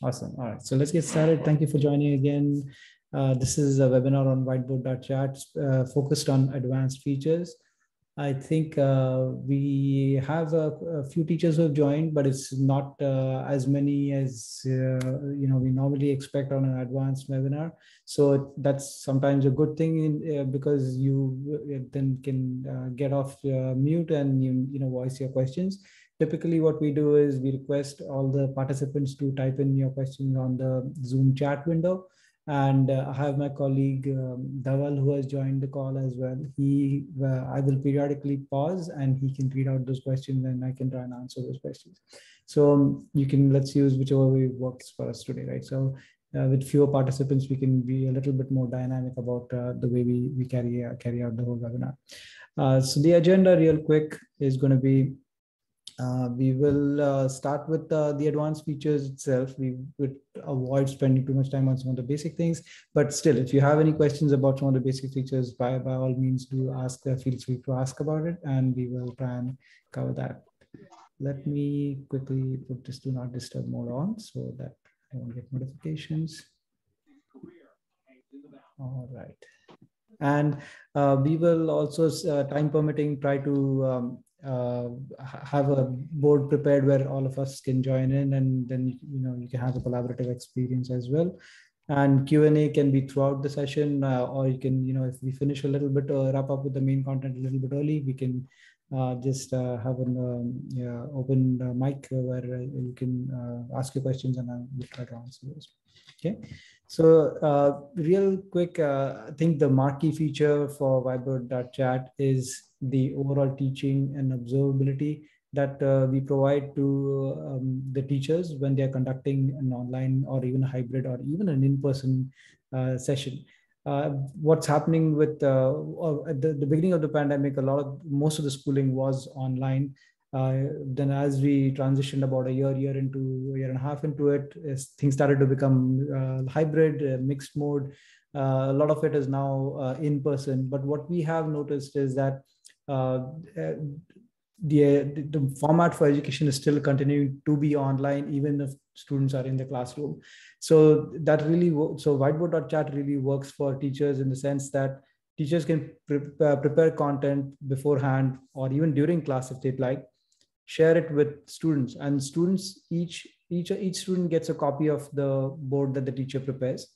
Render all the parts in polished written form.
Awesome. All right. So let's get started. Thank you for joining again. This is a webinar on whiteboard.chat focused on advanced features. I think we have a few teachers who have joined, but it's not as many as we normally expect on an advanced webinar. So that's sometimes a good thing because you then can get off mute and voice your questions. Typically, what we do is we request all the participants to type in your questions on the Zoom chat window. And I have my colleague Dhaval, who has joined the call as well. I will periodically pause and he can read out those questions and I can try and answer those questions. So let's use whichever way works for us today, right? So with fewer participants, we can be a little bit more dynamic about the way we carry out the whole webinar. So the agenda real quick is going to be we will start with the advanced features itself. We would avoid spending too much time on some of the basic things, but still, if you have any questions about some of the basic features, by all means, do ask. Feel free to ask about it, and we will try and cover that. Let me quickly put this do not disturb mode on so that I won't get notifications. All right. And we will also, time permitting, try to have a board prepared where all of us can join in, and then you can have a collaborative experience as well. And Q&A can be throughout the session, or you can, if we finish a little bit or wrap up with the main content a little bit early, we can just have an open mic where you can ask your questions and we'll try to answer those. Okay. So real quick, I think the marquee feature for whiteboard.chat is the overall teaching and observability that we provide to the teachers when they're conducting an online or even a hybrid or even an in-person session. What's happening with at the beginning of the pandemic, most of the schooling was online. Then as we transitioned about a year and a half into it, things started to become hybrid, mixed mode. A lot of it is now in person. But what we have noticed is that the format for education is still continuing to be online, even if students are in the classroom. So whiteboard.chat really works for teachers in the sense that teachers can prepare content beforehand or even during class if they'd like, share it with students, and students, each student gets a copy of the board that the teacher prepares.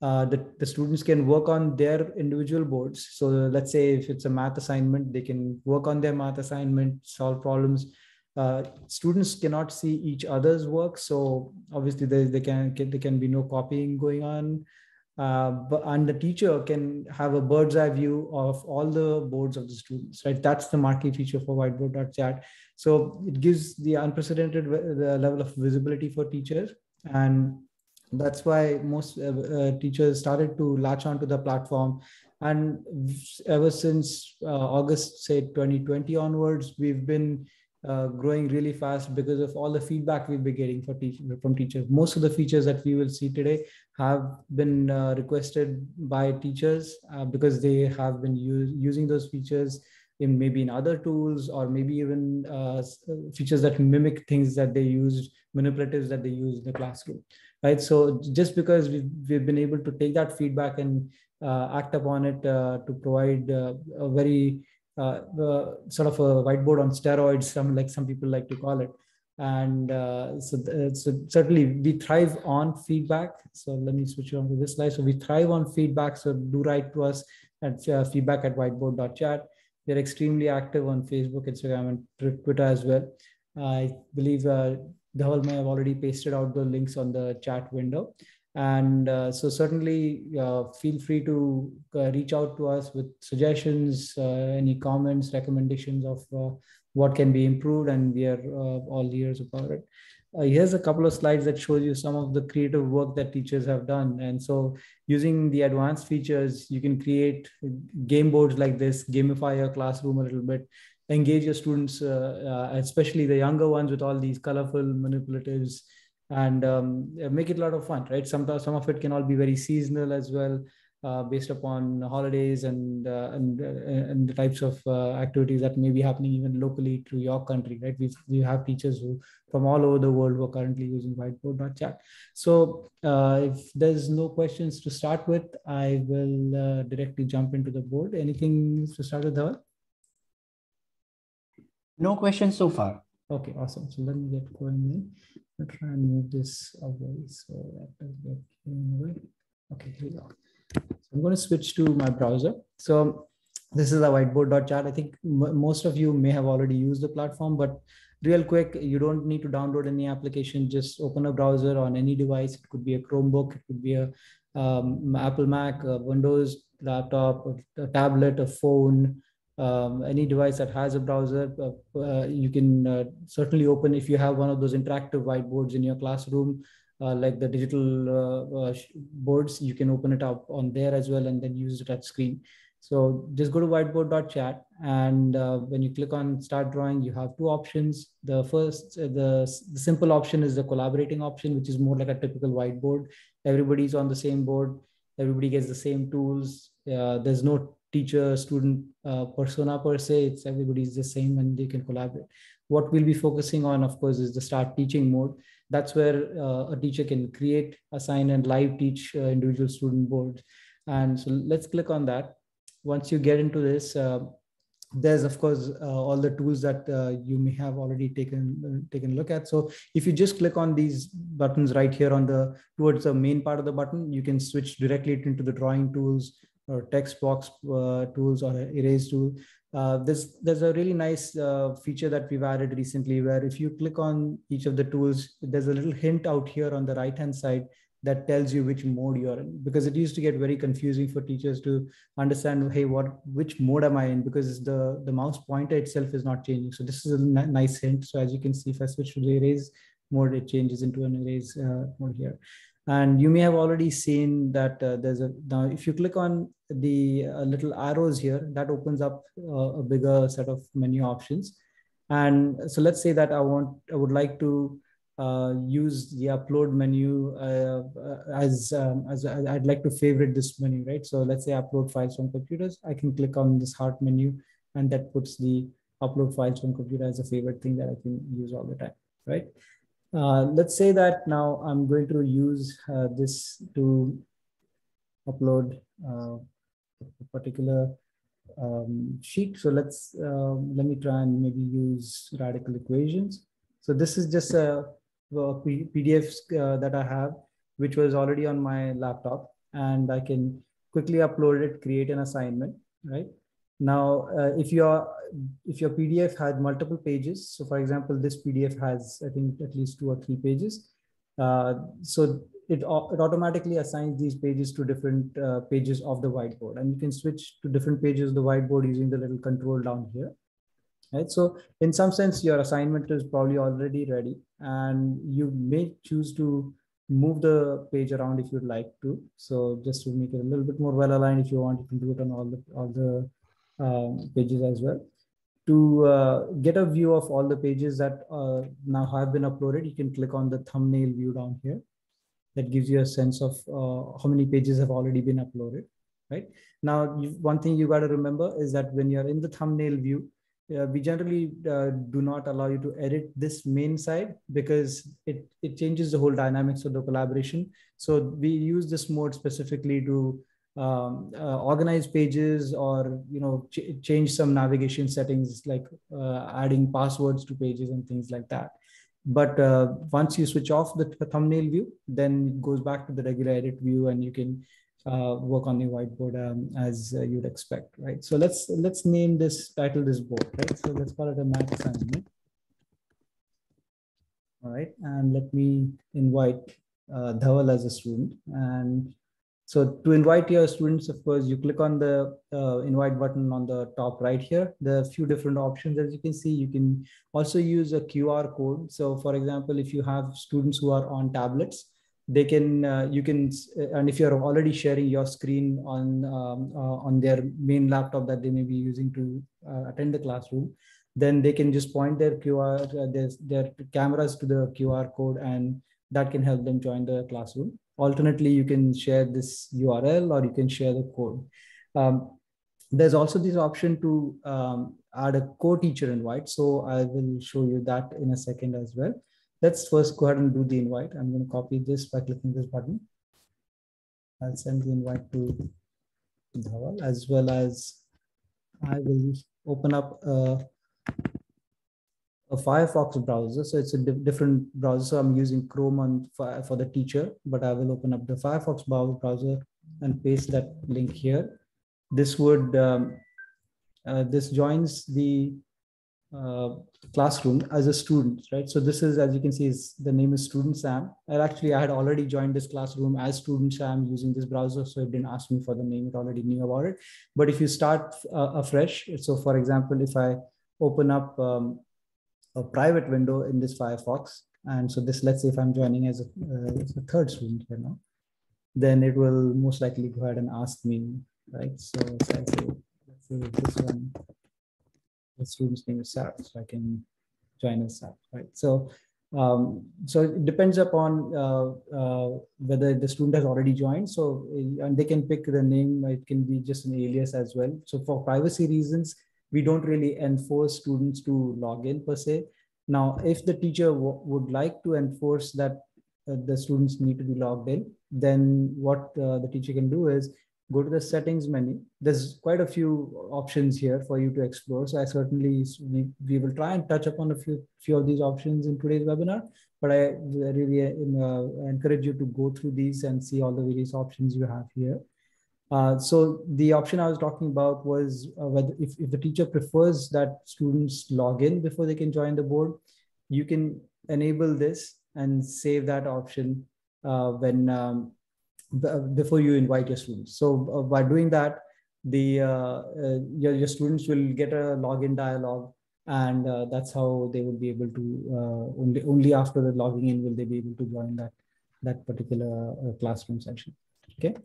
The students can work on their individual boards. So let's say if it's a math assignment, they can work on their math assignment, solve problems. Students cannot see each other's work, so obviously there can be no copying going on. And the teacher can have a bird's eye view of all the boards of the students, right? That's the marquee feature for whiteboard.chat. So it gives the unprecedented level of visibility for teachers. And that's why most teachers started to latch onto the platform. And ever since August, say 2020 onwards, we've been growing really fast because of all the feedback we've been getting from teachers. Most of the features that we will see today have been requested by teachers because they have been using those features maybe in other tools, or maybe even features that mimic things that they used, manipulatives that they use in the classroom, right? So just because we've been able to take that feedback and act upon it to provide a very sort of a whiteboard on steroids, some people like to call it. And so certainly we thrive on feedback. So let me switch on to this slide. So we thrive on feedback. So do write to us at feedback@whiteboard.chat. We're extremely active on Facebook, Instagram, and Twitter as well. I believe Dhaval may have already pasted out the links on the chat window. And so certainly feel free to reach out to us with suggestions, any comments, recommendations of what can be improved, and we are all ears about it. Here's a couple of slides that shows you some of the creative work that teachers have done. And so using the advanced features, you can create game boards like this, gamify your classroom a little bit, engage your students, especially the younger ones, with all these colorful manipulatives, and make it a lot of fun, right? Some of it can all be very seasonal as well. based upon holidays and the types of activities that may be happening even locally to your country, right? We have teachers who from all over the world who are currently using whiteboard.chat. So if there's no questions to start with, I will directly jump into the board. Anything to start with, Dhaval? No questions so far. Okay, awesome. So let me get going in. I'll try and move this away so that does get in the way. Okay, here we go. So I'm going to switch to my browser. So this is a whiteboard.chat. I think most of you may have already used the platform, but real quick, you don't need to download any application. Just open a browser on any device. It could be a Chromebook, it could be a Apple Mac, a Windows laptop, a tablet, a phone, any device that has a browser. You can certainly open, if you have one of those interactive whiteboards in your classroom, like the digital boards, you can open it up on there as well and then use it at screen. So just go to whiteboard.chat, and when you click on start drawing, you have two options. The first, the simple option is the collaborating option, which is more like a typical whiteboard. Everybody's on the same board. Everybody gets the same tools. There's no teacher student persona per se. It's everybody's the same and they can collaborate. What we'll be focusing on, of course, is the start teaching mode. That's where a teacher can create, assign, and live teach individual student boards. And so let's click on that. Once you get into this, there's of course all the tools that you may have already taken a look at. So if you just click on these buttons right here on the towards the main part of the button, you can switch directly into the drawing tools or text box tools or erase tool. There's a really nice feature that we've added recently, where if you click on each of the tools, there's a little hint out here on the right hand side that tells you which mode you're in, because it used to get very confusing for teachers to understand, hey, which mode am I in, because the mouse pointer itself is not changing. So this is a nice hint. So as you can see, if I switch to the erase mode, it changes into an erase mode here. And you may have already seen that now if you click on the little arrows here, that opens up a bigger set of menu options. And so let's say that I would like to use the upload menu as I'd like to favorite this menu, right? So let's say upload files from computers. I can click on this heart menu, and that puts the upload files from computer as a favorite thing that I can use all the time, right? Let's say that now I'm going to use this to upload a particular sheet. So let me try and maybe use radical equations. So this is just a PDF that I have, which was already on my laptop, and I can quickly upload it, create an assignment, right? Now, if your PDF had multiple pages, so for example, this PDF has, I think, at least 2 or 3 pages. So it automatically assigns these pages to different pages of the whiteboard, and you can switch to different pages of the whiteboard using the little control down here. Right. So in some sense, your assignment is probably already ready, and you may choose to move the page around if you'd like to. So just to make it a little bit more well aligned, if you want, you can do it on all the pages as well. To get a view of all the pages that now have been uploaded, you can click on the thumbnail view down here. That gives you a sense of how many pages have already been uploaded. Right now, one thing you got to remember is that when you're in the thumbnail view, we generally do not allow you to edit this main side, because it changes the whole dynamics of the collaboration. So we use this mode specifically to organize pages, or change some navigation settings, like adding passwords to pages and things like that. But once you switch off the thumbnail view, then it goes back to the regular edit view, and you can work on the whiteboard as you'd expect, right? So let's title this board, right? So let's call it a math assignment. All right, and let me invite Dhaval as a student. And so to invite your students, of course, you click on the invite button on the top right here. There are a few different options. As you can see, you can also use a QR code. So for example, if you have students who are on tablets, they can, and if you're already sharing your screen on their main laptop that they may be using to attend the classroom, then they can just point their their cameras to the QR code, and that can help them join the classroom. Alternately, you can share this URL or you can share the code. There's also this option to add a co-teacher invite. So I will show you that in a second as well. Let's first go ahead and do the invite. I'm going to copy this by clicking this button. I'll send the invite to Dhawal, as well as I will open up a Firefox browser. So it's a different browser. So I'm using Chrome for the teacher, but I will open up the Firefox browser and paste that link here. This would this joins the classroom as a student, right? So this is, as you can see, is the name is Student Sam. And actually, I had already joined this classroom as Student Sam using this browser, so it didn't ask me for the name. It already knew about it. But if you start afresh, so for example, if I open up a private window in this Firefox, and so this, let's say if I'm joining as a third student here now, then it will most likely go ahead and ask me, right? So let's say this one, the student's name is Sarah, so I can join as Sarah, right? So so it depends upon whether the student has already joined. So and they can pick the name. It can be just an alias as well. So for privacy reasons, we don't really enforce students to log in per se. Now, if the teacher would like to enforce that the students need to be logged in, then what the teacher can do is go to the settings menu. There's quite a few options here for you to explore. So I certainly, we will try and touch upon a few of these options in today's webinar, but I really encourage you to go through these and see all the various options you have here. So the option I was talking about was whether if the teacher prefers that students log in before they can join the board, you can enable this and save that option when before you invite your students. So by doing that, your students will get a login dialog, and that's how they will be able to only after the logging in will they be able to join that particular classroom session. Okay.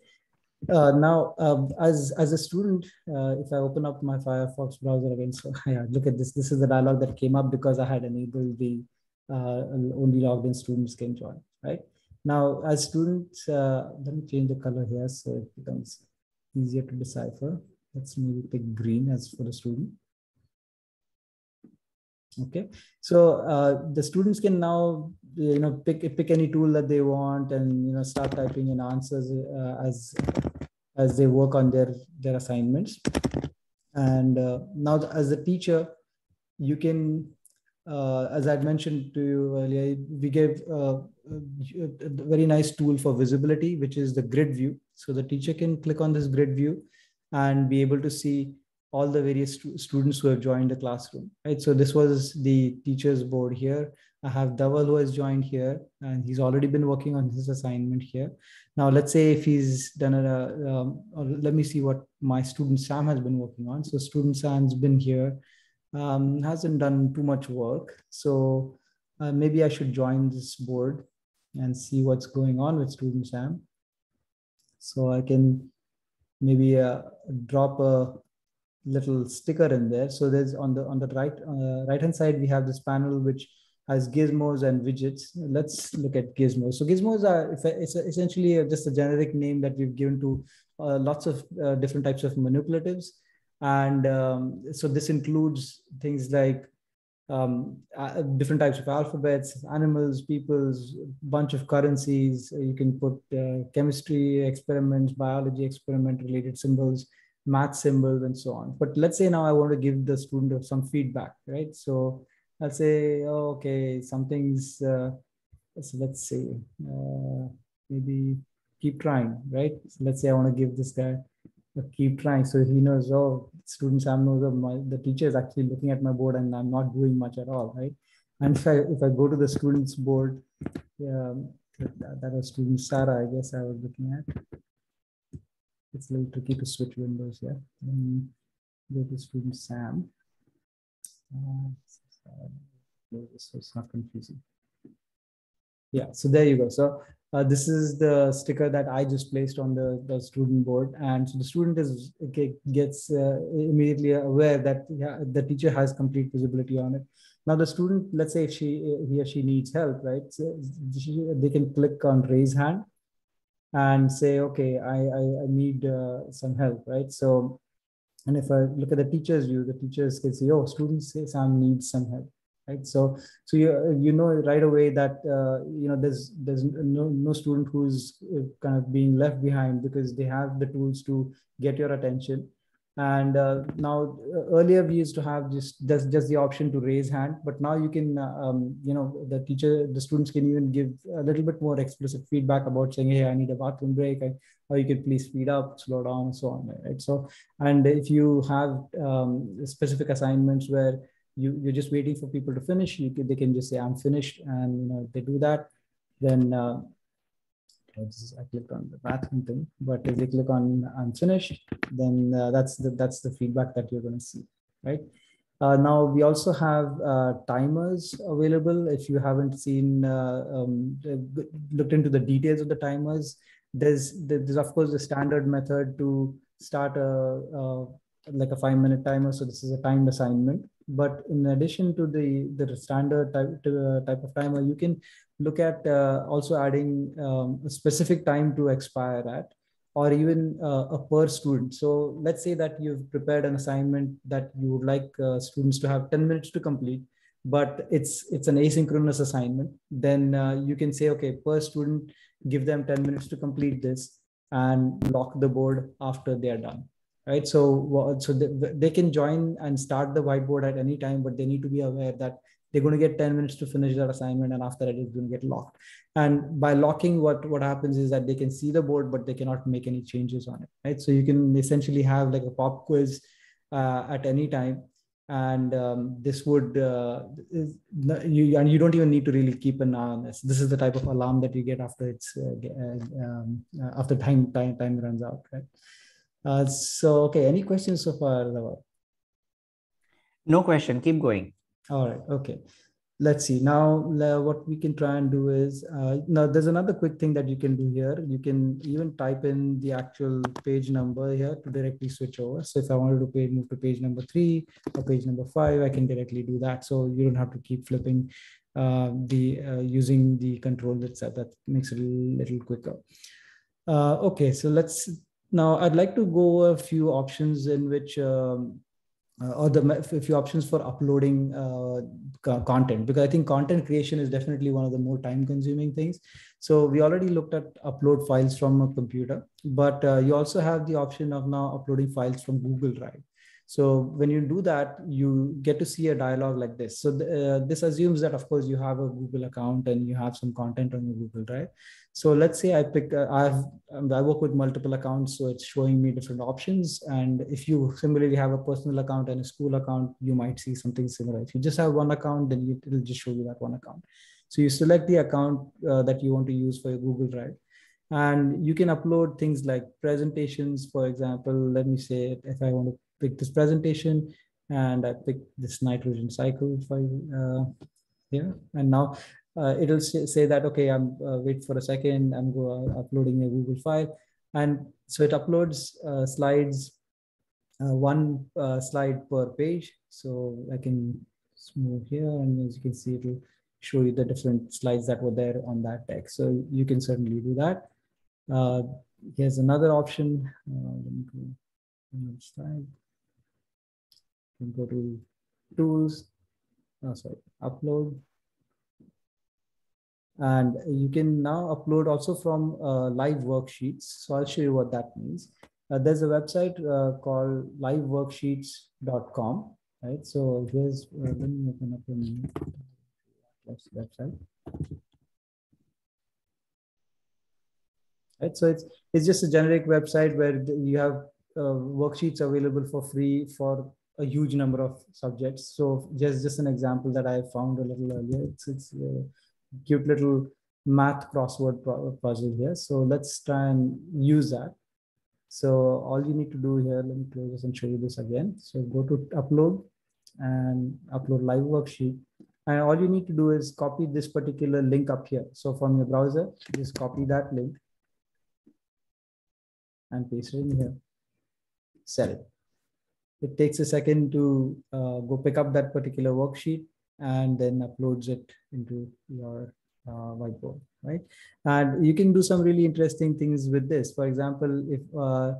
Now, as a student, if I open up my Firefox browser again, so yeah, look at this. This is the dialog that came up because I had enabled the only logged in students can join, right? Now, as students, let me change the color here so it becomes easier to decipher. Let's maybe pick green as for the student. Okay, so the students can now pick any tool that they want and start typing in answers as they work on their assignments. And now as a teacher, you can as I'd mentioned to you earlier, we gave a very nice tool for visibility, which is the grid view. So the teacher can click on this grid view and be able to see all the various students who have joined the classroom, right? So this was the teacher's board here. I have Dhaval who has joined here, and he's already been working on his assignment here. Now, let's say if he's done or let me see what my student Sam has been working on. So student Sam's been here. Hasn't done too much work. So maybe I should join this board and see what's going on with student Sam. So I can maybe drop a little sticker in there. So there's on the right hand side, we have this panel which has gizmos and widgets. Let's look at gizmos. So gizmos are essentially just a generic name that we've given to lots of different types of manipulatives. And so this includes things like different types of alphabets, animals, peoples, bunch of currencies. You can put chemistry experiments, biology experiment related symbols, math symbols, and so on. But let's say now I want to give the student some feedback, right? So I'll say, oh, okay, something's, so let's say, maybe keep trying, right? So let's say I want to give this guy keep trying. So he knows, oh, student Sam knows the teacher is actually looking at my board and I'm not doing much at all, right? And if I go to the students board, that was student Sarah, I guess I was looking at. It's a little tricky to switch windows here. Let me go to student Sam. So it's not confusing. Yeah, so there you go. So this is the sticker that I just placed on the student board. And so the student gets immediately aware that the teacher has complete visibility on it. Now the student, let's say if he or she needs help, right? So they can click on raise hand. and say, okay, I need some help, right? So, and if I look at the teacher's view, the teachers can say, oh, students say Sam needs some help, right? So you know right away that there's no student who's kind of being left behind, because they have the tools to get your attention. And now earlier we used to have just the option to raise hand, but now you can the students can even give a little bit more explicit feedback about saying, hey, I need a bathroom break, or you could please speed up, slow down, and so on, right? So, and if you have specific assignments where you're just waiting for people to finish, they can just say, I'm finished, and if they do that, then I clicked on the bathroom thing, but if they click on I'm finished, then that's the feedback that you're going to see, right? Now we also have timers available. If you haven't seen looked into the details of the timers, there's of course the standard method to start like a 5-minute timer. So this is a timed assignment. But in addition to the standard type of timer, you can look at also adding a specific time to expire at, or even a per student. So let's say that you've prepared an assignment that you would like students to have 10 minutes to complete, but it's an asynchronous assignment. Then you can say, okay, per student, give them 10 minutes to complete this, and lock the board after they are done. Right. So they can join and start the whiteboard at any time, but they need to be aware that they're going to get 10 minutes to finish that assignment, and after that it's going to get locked. And by locking, what happens is that they can see the board, but they cannot make any changes on it, right? So you can essentially have like a pop quiz at any time. And this would you don't even need to really keep an eye on this. This is the type of alarm that you get after after time runs out, right? So okay, any questions so far? No question, keep going. All right, okay. Let's see now. What we can try and do is now there's another quick thing that you can do here. You can even type in the actual page number here to directly switch over. So if I wanted to move to page number 3 or page number 5, I can directly do that. So you don't have to keep flipping using the control itself. That makes it a little quicker. Okay, so now I'd like to go a few options in which or a few options for uploading content, because I think content creation is definitely one of the more time consuming things. So we already looked at upload files from a computer, but you also have the option of now uploading files from Google Drive. So when you do that, you get to see a dialog like this. So this assumes that, of course, you have a Google account and you have some content on your Google Drive. So let's say I work with multiple accounts, so it's showing me different options. And if you similarly have a personal account and a school account, you might see something similar. If you just have one account, then it'll just show you that one account. So you select the account that you want to use for your Google Drive. And you can upload things like presentations. For example, let me say if I want to pick this presentation, and I pick this nitrogen cycle file here, and now it'll say that, okay, I'm wait for a second, I'm uploading a Google file. And so it uploads slides, one slide per page. So I can move here, and as you can see, it'll show you the different slides that were there on that text. So you can certainly do that. Here's another option. Let me go another slide. You can go to tools, upload. And you can now upload also from live worksheets. So I'll show you what that means. There's a website called liveworksheets.com, right? So here's, let me open up a website. Right, so it's just a generic website where you have worksheets available for free for a huge number of subjects. So just an example that I found a little earlier. It's cute little math crossword puzzle here. So let's try and use that. So all you need to do here, let me close this and show you this again. So go to upload and upload live worksheet. And all you need to do is copy this particular link up here. So from your browser, just copy that link and paste it in here. Set it. It takes a second to go pick up that particular worksheet and then uploads it into your whiteboard, right? And you can do some really interesting things with this. For example, if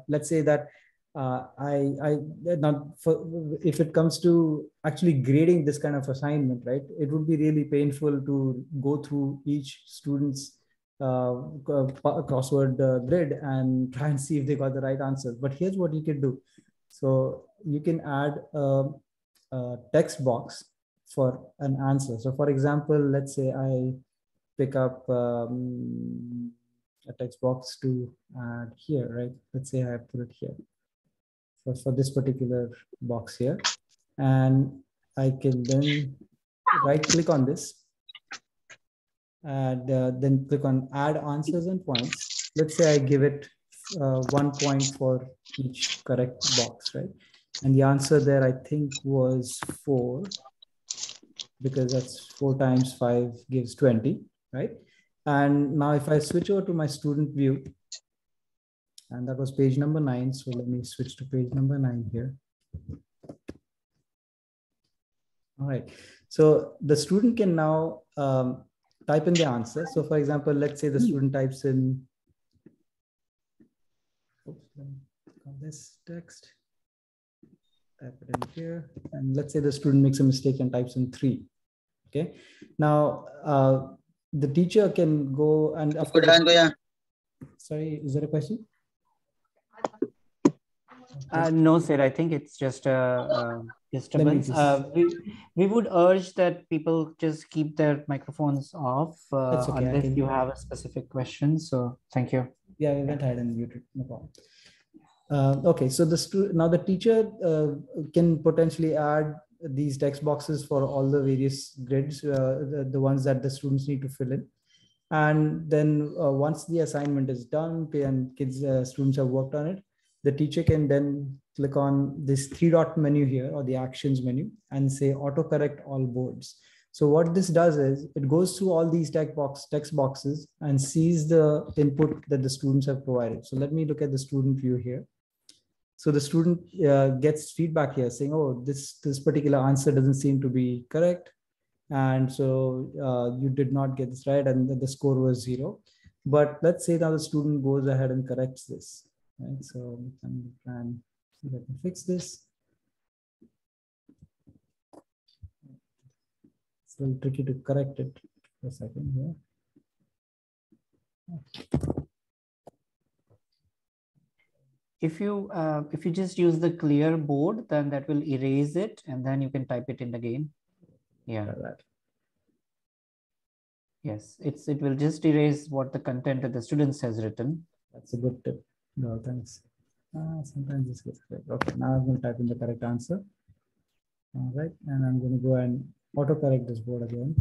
let's say that I not for, if it comes to actually grading this kind of assignment, right? It would be really painful to go through each student's crossword grid and try and see if they got the right answer. But here's what you can do. So you can add a text box for an answer. So for example, let's say I pick up a text box to add here, right? Let's say I put it here for this particular box here. And I can then right click on this and then click on add answers and points. Let's say I give it 1 point for each correct box, right? And the answer there, I think, was 4, because that's 4 times 5 gives 20, right? And now if I switch over to my student view, and that was page number 9. So let me switch to page number 9 here. All right. So the student can now type in the answer. So for example, let's say the student types in, oops, let me call this text, type it in here. And let's say the student makes a mistake and types in 3. Okay. Now, the teacher can go and of course, sorry, is there a question? No, sir. I think it's just a disturbance. We would urge that people just keep their microphones off okay, unless you have a specific question. So thank you. Yeah, we went ahead and muted. No problem. Okay, so now the teacher can potentially add these text boxes for all the various grids, the ones that the students need to fill in. And then once the assignment is done and students have worked on it, the teacher can then click on this 3-dot menu here, or the actions menu, and say autocorrect all boards. So what this does is it goes through all these text boxes and sees the input that the students have provided. So let me look at the student view here. So the student gets feedback here saying, oh, this particular answer doesn't seem to be correct. And so you did not get this right, and the score was 0. But let's say now the student goes ahead and corrects this. Right, so I'm going to try and see if I can fix this. It's a little tricky to correct it for a second here. If you just use the clear board, then that will erase it, and then you can type it in again. Yeah. That. Yes, it will just erase what the content that the students has written. That's a good tip. No, thanks. Sometimes this gets correct. Okay, now I'm going to type in the correct answer. All right, and I'm going to go and autocorrect this board again.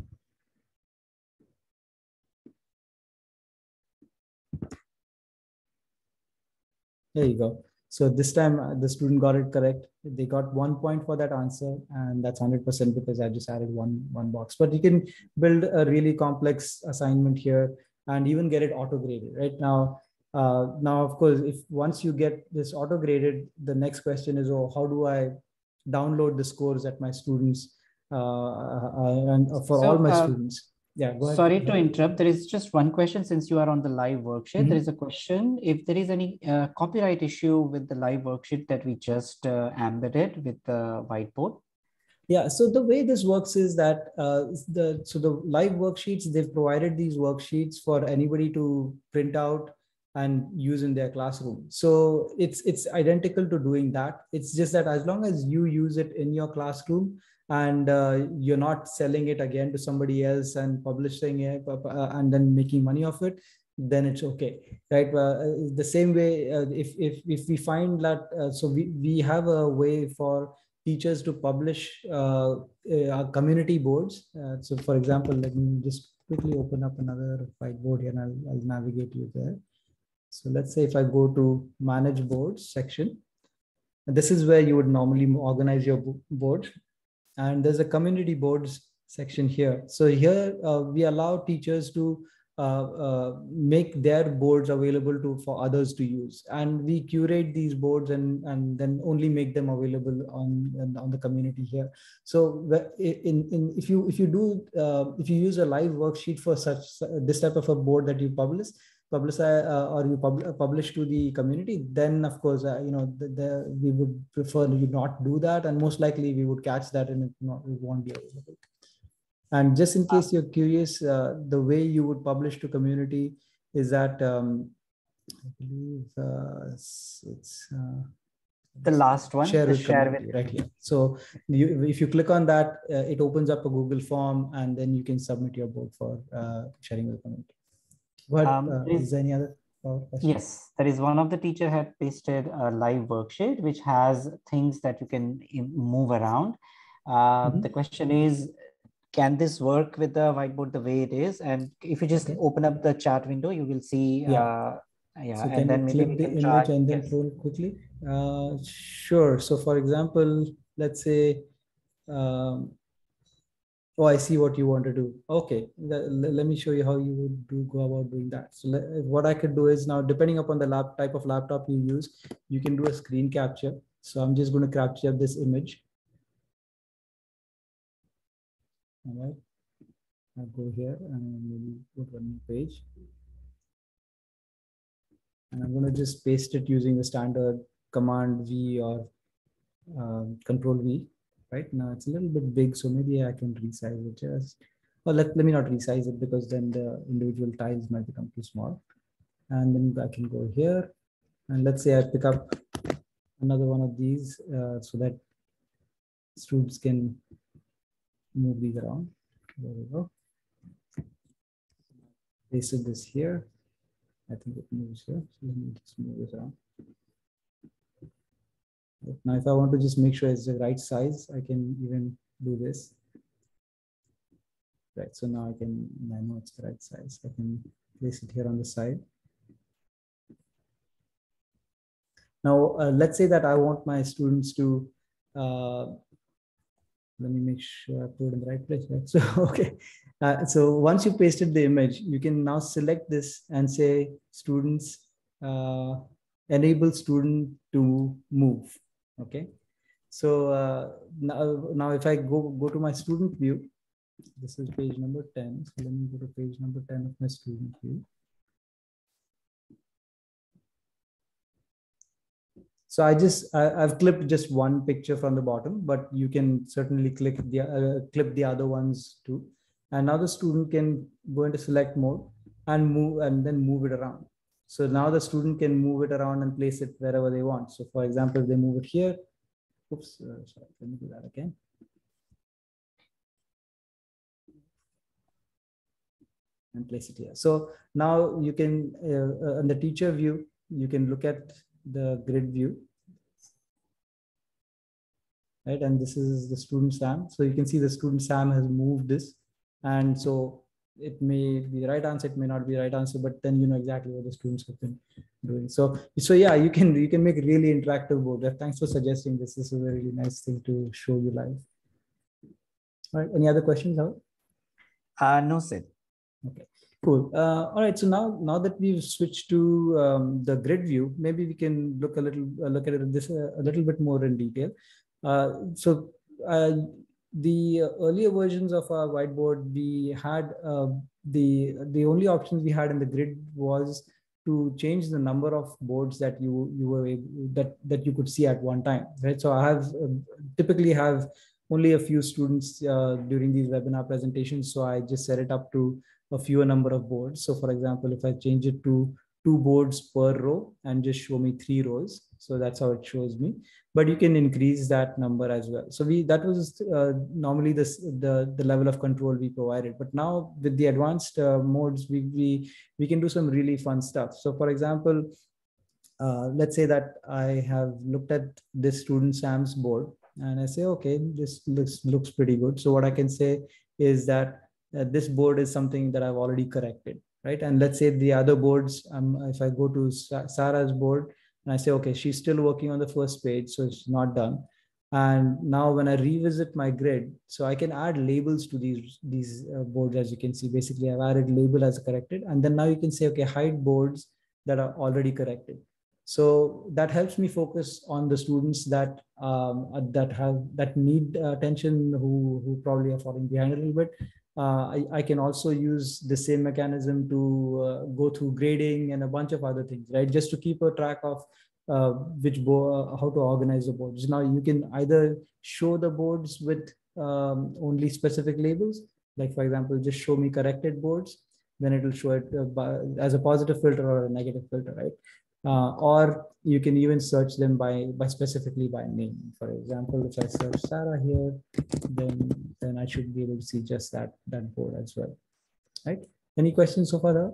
There you go. So this time the student got it correct. They got 1 point for that answer, and that's 100% because I just added one box. But you can build a really complex assignment here and even get it auto graded. Right now, of course, if once you get this auto graded, the next question is, oh, how do I download the scores at my students and for all my students? Yeah, go ahead. Sorry to interrupt. There is just one question since you are on the live worksheet. There is a question if there is any copyright issue with the live worksheet that we just embedded with the whiteboard. Yeah, so the way this works is that the live worksheets, they've provided these worksheets for anybody to print out and use in their classroom. So it's identical to doing that. It's just that as long as you use it in your classroom and you're not selling it again to somebody else and publishing it and then making money off it, then it's okay, right? The same way, if we find that, so we have a way for teachers to publish community boards. So for example, let me just quickly open up another whiteboard here and I'll navigate you there. So let's say if I go to manage boards section, this is where you would normally organize your board. And there's a community boards section here. So here we allow teachers to make their boards available for others to use, and we curate these boards and then only make them available on the community here. So if you use a live worksheet for this type of a board that you publish or you publish to the community, then of course we would prefer you not do that, and most likely we would catch that and it won't be available. And just in case you're curious, the way you would publish to community is that I believe it's the last one, share with community, right here. So if you click on that, it opens up a Google form, and then you can submit your board for sharing with the community. What is there any other question? Yes, there is one of the teacher had pasted a live worksheet which has things that you can move around. The question is, can this work with the whiteboard the way it is? And if you just open up the chat window, you will see. So and then maybe click the image and then scroll quickly. Sure. So for example, let's say, oh, I see what you want to do. Okay, let me show you how you would go about doing that. So what I could do is, now, depending upon the type of laptop you use, you can do a screen capture. So I'm just going to capture this image. All right, I'll go here and maybe put one page. And I'm going to just paste it using the standard Command V or Control V. Right now it's a little bit big, so maybe I can resize it just. Well, let me not resize it, because then the individual tiles might become too small. And then I can go here, and let's say I pick up another one of these so that students can move these around. There we go. Pasted this here. I think it moves here. So let me just move this around. Now, if I want to just make sure it's the right size, I can even do this. Right. So now I know it's the right size. I can place it here on the side. Now, let's say that I want my students to, let me make sure I put it in the right place. Right? So, okay. So once you pasted the image, you can now select this and say students, enable student to move. Okay. So now if I go to my student view, this is page number 10. So let me go to page number 10 of my student view. So I've clipped just one picture from the bottom, but you can certainly clip the other ones too. And now the student can go into select mode and then move it around. So now the student can move it around and place it wherever they want. So for example, if they move it here, oops, sorry, let me do that again. And place it here. So now you can, in the teacher view, you can look at the grid view, right? And this is the student Sam. So you can see the student Sam has moved this, and so it may be the right answer, it may not be the right answer, but then you know exactly what the students have been doing. So yeah, you can make really interactive board. Thanks for suggesting this. This is a really nice thing to show you live. All right, any other questions? No, Sid. Okay. Cool. All right. So now that we've switched to the grid view, maybe we can look at this a little bit more in detail. The earlier versions of our whiteboard, we had the only options we had in the grid was to change the number of boards that you could see at one time, right? So I have typically have only a few students during these webinar presentations, so I just set it up to a fewer number of boards. So for example, if I change it to 2 boards per row and just show me 3 rows, so that's how it shows me. But you can increase that number as well. So that was normally the level of control we provided. But now with the advanced modes, we can do some really fun stuff. So for example, let's say that I have looked at this student Sam's board and I say, okay, this looks pretty good. So what I can say is that this board is something that I've already corrected, right? And let's say the other boards, if I go to Sarah's board and I say, okay, she's still working on the first page, so it's not done. And now when I revisit my grid, so I can add labels to these boards. As you can see, basically I've added label as corrected. And then now you can say, okay, hide boards that are already corrected. So that helps me focus on the students that that need attention, who probably are falling behind a little bit. I can also use the same mechanism to go through grading and a bunch of other things, right? Just to keep a track of how to organize the boards. Now you can either show the boards with only specific labels, like for example, just show me corrected boards, then it will show it as a positive filter or a negative filter, right? Or you can even search them by specifically by name. For example, if I search Sarah here, then I should be able to see just that board as well, right? Any questions so far?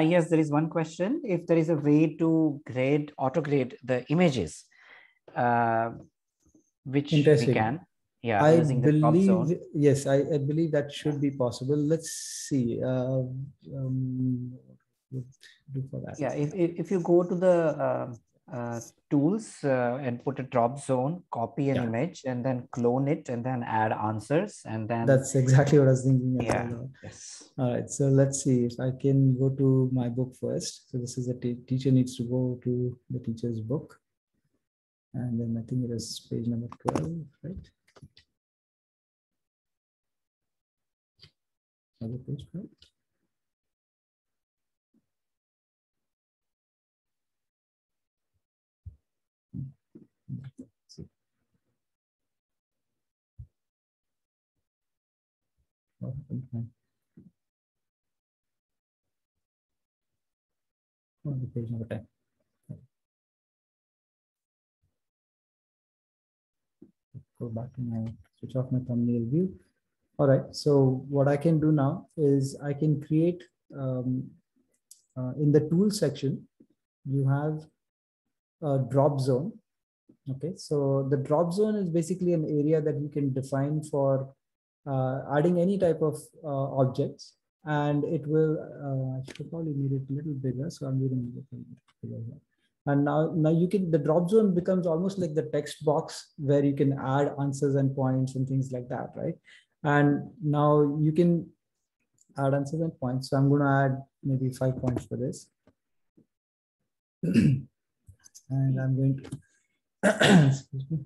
Yes, there is one question. If there is a way to auto grade the images, which we can, yeah, I using the drop zone. Yes, I believe that should be possible. Let's see. Do for that. Yeah, if you go to the tools and put a drop zone, copy an image, and then clone it, and then add answers, and then that's exactly what I was thinking. Yeah. Yes. All right. So let's see if I can go to my book first. So this is a teacher needs to go to the teacher's book, and then I think it is page number 12, right? Other page 12. Page number 10. Go back to my switch off my thumbnail view. All right. So what I can do now is I can create in the tool section, you have a drop zone. Okay. So the drop zone is basically an area that you can define for adding any type of objects, and it will, I should probably make it a little bigger. So I'm going to make it a little bigger here. And now you can, the drop zone becomes almost like the text box where you can add answers and points and things like that, right? And now you can add answers and points. So I'm going to add maybe 5 points for this. And I'm going to, excuse me.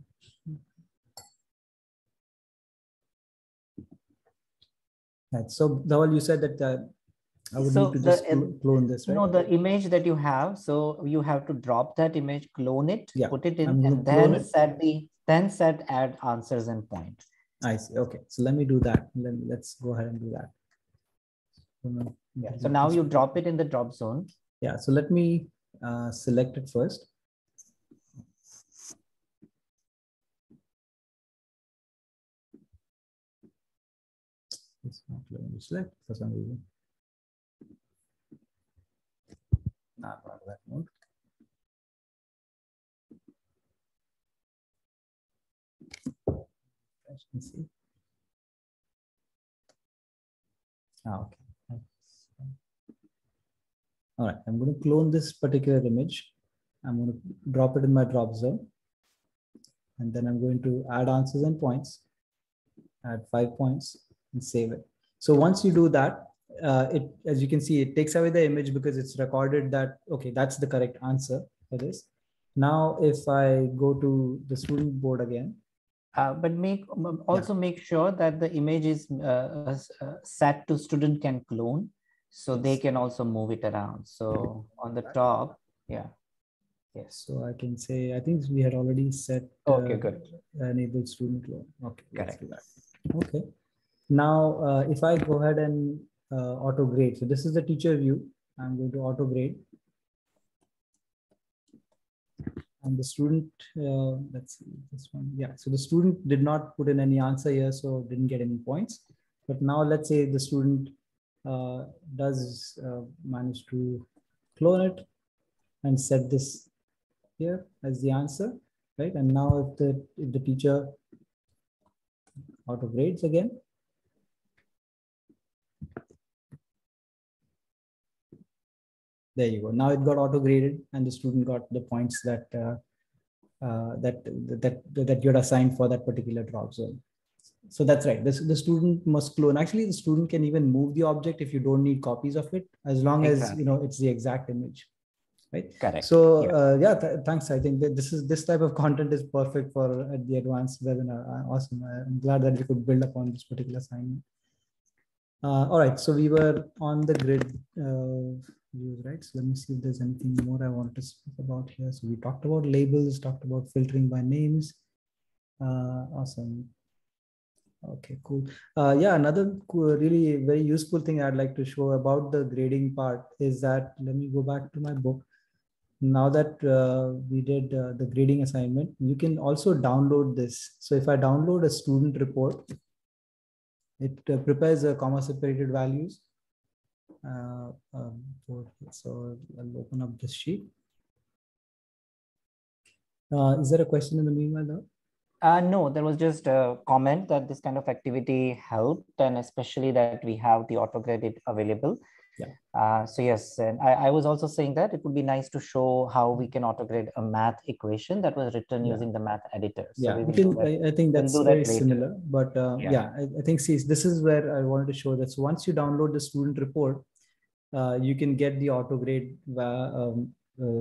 Right. So Dhaval, you said that I would need to just clone this, right? No, the image that you have. So you have to drop that image, clone it, put it in, and then set add answers and points. I see. Okay. So let me do that. Let's go ahead and do that. Yeah. So now you drop it in the drop zone. Yeah. So let me select it first. It's not letting me select for some reason. Not part of that mode. See. Okay. All right. I'm going to clone this particular image. I'm going to drop it in my drop zone. And then I'm going to add answers and points, add 5 points, and save it. So once you do that, as you can see, it takes away the image because it's recorded that, okay, that's the correct answer for this. Now, if I go to the student board again. But make sure that the image is set to student can clone, so they can also move it around. So on the top, yeah. Yes. So I can say, I think we had already set okay, good. Enable student clone. Okay, correct. Okay. Now, if I go ahead and auto grade, so this is the teacher view. I'm going to auto grade. And the student, let's see this one. Yeah, so the student did not put in any answer here, so didn't get any points. But now let's say the student does manage to clone it and set this here as the answer, right? And now if the teacher auto grades again, there you go. Now it got auto graded and the student got the points that that you're assigned for that particular drop zone. So that's right. The student must clone. Actually, the student can even move the object if you don't need copies of it, as long as it's the exact image, right? Correct. So thanks. I think that this type of content is perfect for the advanced webinar. Awesome. I'm glad that we could build upon this particular assignment. All right. So we were on the grid views, right? So let me see if there's anything more I want to speak about here. So we talked about labels, talked about filtering by names. Awesome. Okay, cool. Yeah, another cool, really very useful thing I'd like to show about the grading part is that, let me go back to my book. Now that we did the grading assignment, you can also download this. So if I download a student report, it prepares a comma separated values. So I'll open up this sheet. Is there a question in the meanwhile now? No, there was just a comment that this kind of activity helped, and especially that we have the AutoGrade available. Yeah. So yes, and I was also saying that it would be nice to show how we can AutoGrade a math equation that was written using the math editor. So we can, I think that's very similar, but I think, see, this is where I wanted to show that. So once you download the student report, you can get the AutoGrade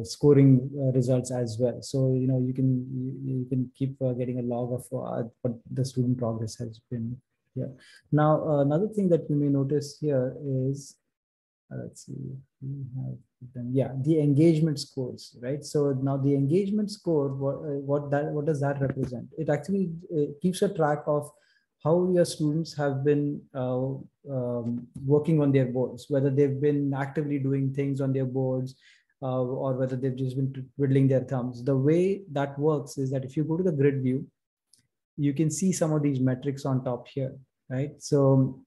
scoring results as well. So you can keep getting a log of what the student progress has been here. Now another thing that you may notice here is let's see, we have them, the engagement scores, right? So now the engagement score, what does that represent? It actually keeps a track of how your students have been working on their boards, whether they've been actively doing things on their boards, or whether they've just been twiddling their thumbs. The way that works is that if you go to the grid view, you can see some of these metrics on top here, right? So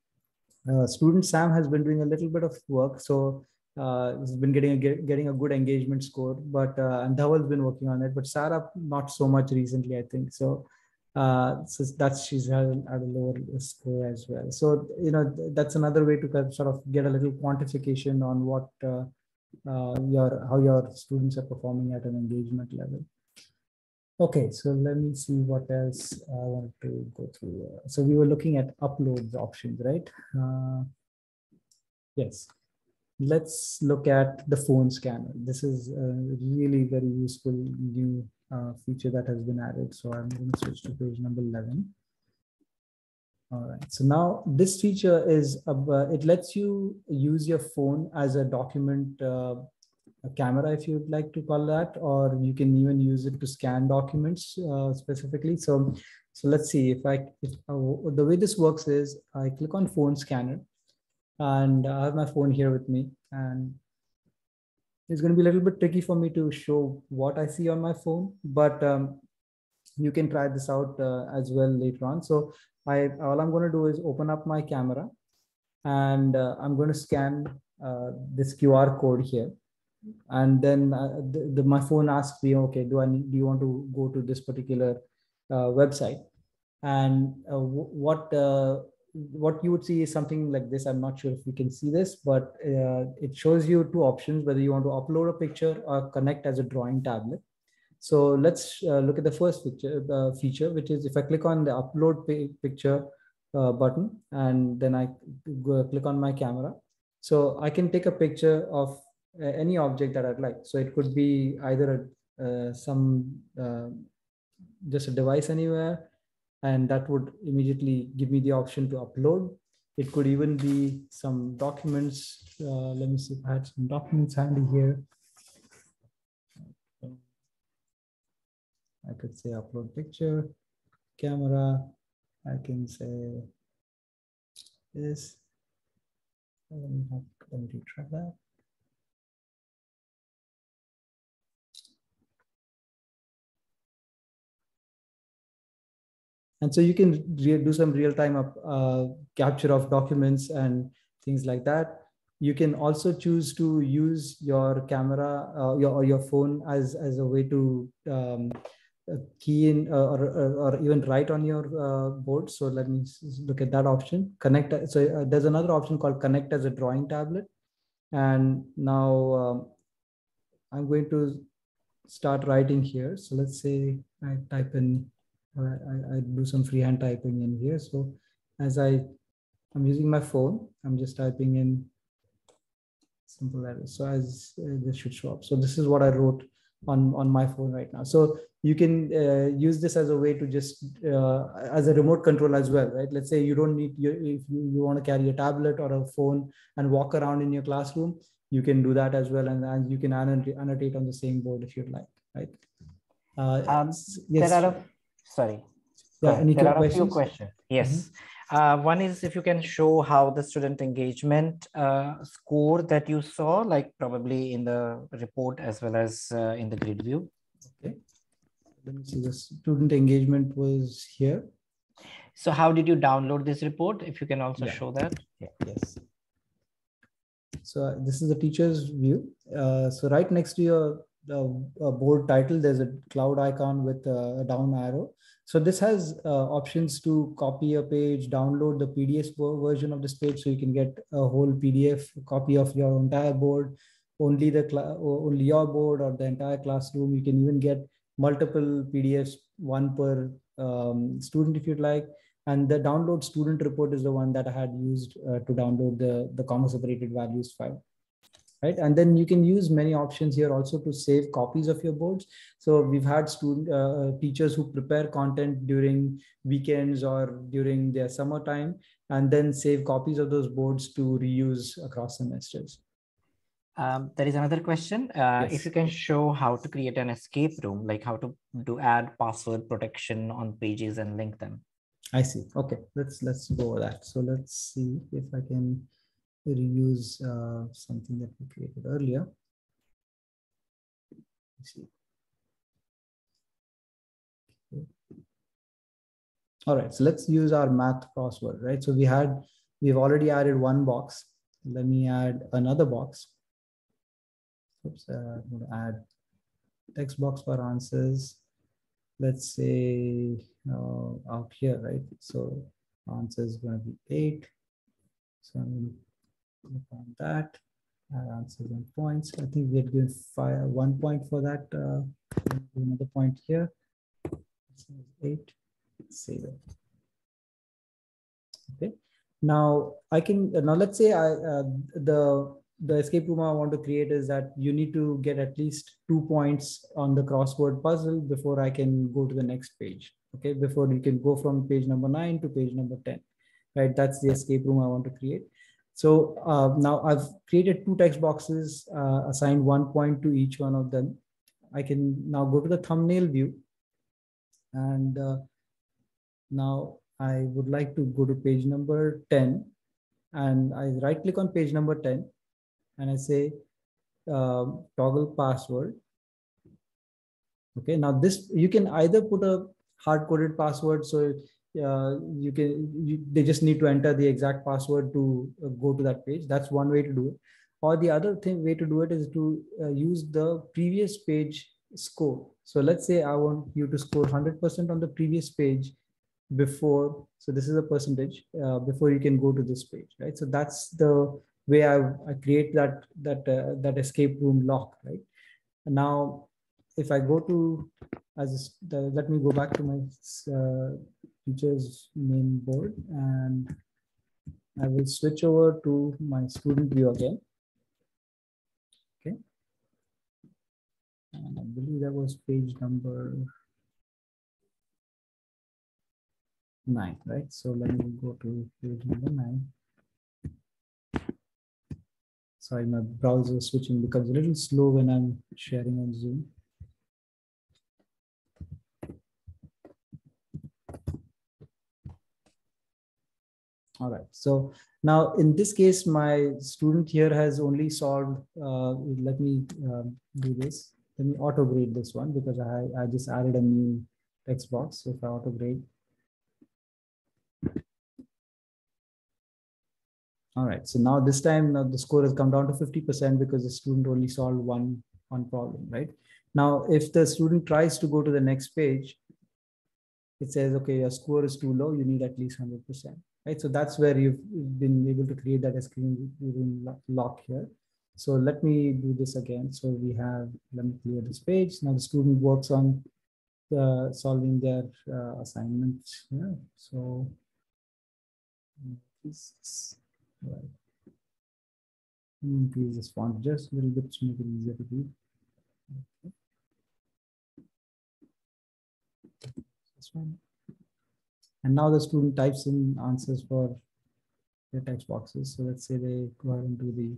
student Sam has been doing a little bit of work. So he's been getting a good engagement score, but and Dhaval's been working on it, but Sarah, not so much recently, I think. So she's had a lower score as well. So, that's another way to sort of get a little quantification on what how your students are performing at an engagement level. Okay, so let me see what else I want to go through. So we were looking at upload options, right? Yes. Let's look at the phone scanner. This is a really very useful new feature that has been added. So I'm going to switch to page number 11. All right. So now this feature is, it lets you use your phone as a document a camera, if you'd like to call that, or you can even use it to scan documents specifically. So let's see if the way this works is I click on phone scanner, and I have my phone here with me, and it's going to be a little bit tricky for me to show what I see on my phone, but you can try this out as well later on. So all I'm going to do is open up my camera, and I'm going to scan this QR code here. And then my phone asks me, okay, do you want to go to this particular website? And what you would see is something like this. I'm not sure if you can see this, but it shows you two options, whether you want to upload a picture or connect as a drawing tablet. So let's look at the first feature, which is if I click on the upload picture button, and then I click on my camera. So I can take a picture of any object that I'd like. So it could be either just a device anywhere, and that would immediately give me the option to upload. It could even be some documents. Let me see if I had some documents handy here. I could say upload picture, camera. I can say this. Let me retry that. And so you can do some real-time capture of documents and things like that. You can also choose to use your camera or your phone as a way to key in or even write on your board. So let me look at that option. Connect. So there's another option called connect as a drawing tablet. And now I'm going to start writing here. So let's say I type in, I do some freehand typing in here. So as I'm using my phone, I'm just typing in simple letters. So as this should show up. So this is what I wrote on my phone right now. So you can use this as a way to just as a remote control as well, right? Let's say you don't need if you want to carry a tablet or a phone and walk around in your classroom, you can do that as well, and you can annotate on the same board if you'd like, right? Yes. Sorry. Yeah, there are a few questions. Yes. One is if you can show how the student engagement score that you saw, like probably in the report as well as in the grid view. Okay. Let me see. The student engagement was here. So how did you download this report? If you can also show that. Yeah. Yes. So this is the teacher's view. So right next to your board title, there's a cloud icon with a down arrow. So this has options to copy a page, download the PDF version of this page, so you can get a whole PDF copy of your entire board, only your board or the entire classroom. You can even get multiple PDFs, one per student if you'd like. And the download student report is the one that I had used to download the comma separated values file. Right. And then you can use many options here also to save copies of your boards. So we've had teachers who prepare content during weekends or during their summertime, and then save copies of those boards to reuse across semesters. There is another question. Yes. If you can show how to create an escape room, like how to add password protection on pages and link them. I see. Okay, let's go over that. So let's see if I can reuse something that we created earlier. Let's see. Okay. All right, so let's use our math crossword, right? So we've already added one box. Let me add another box. Oops, I'm going to add text box for answers. Let's say out here, right? So answer is going to be 8. So I'm going to click on that. Add answers and points. I think we had given 1 point for that. Another point here. 8. Save it. Okay. Now I can let's say the escape room I want to create is that you need to get at least 2 points on the crossword puzzle before I can go to the next page. Okay, before you can go from page number 9 to page number 10, right? That's the escape room I want to create. So now I've created 2 text boxes, assigned 1 point to each one of them. I can now go to the thumbnail view, and now I would like to go to page number 10, and I right click on page number 10. And I say toggle password. Okay, now this, you can either put a hard-coded password, so they just need to enter the exact password to go to that page. That's one way to do it. Or the other way to do it is to use the previous page score. So let's say I want you to score 100% on the previous page before. So this is a percentage before you can go to this page, right? So that's the way I create that escape room lock, right? And now, if I go to let me go back to my teacher's main board, and I will switch over to my student view again. Okay, and I believe that was page number 9, right? So let me go to page number 9. Sorry, my browser switching becomes a little slow when I'm sharing on Zoom. All right, so now in this case, my student here has only solved, let me do this. Let me auto grade this one because I just added a new text box. So if I auto grade. All right, so now this time the score has come down to 50% because the student only solved one problem, right? Now, if the student tries to go to the next page, it says, okay, your score is too low, you need at least 100%, right? So that's where you've been able to create that escape room lock here. So let me do this again. So we have, let me clear this page. Now the student works on solving their assignments. Yeah. So this, right. Increase this font just a little bit to make it easier to read. Okay. This one. And now the student types in answers for their text boxes. So let's say they go ahead and do the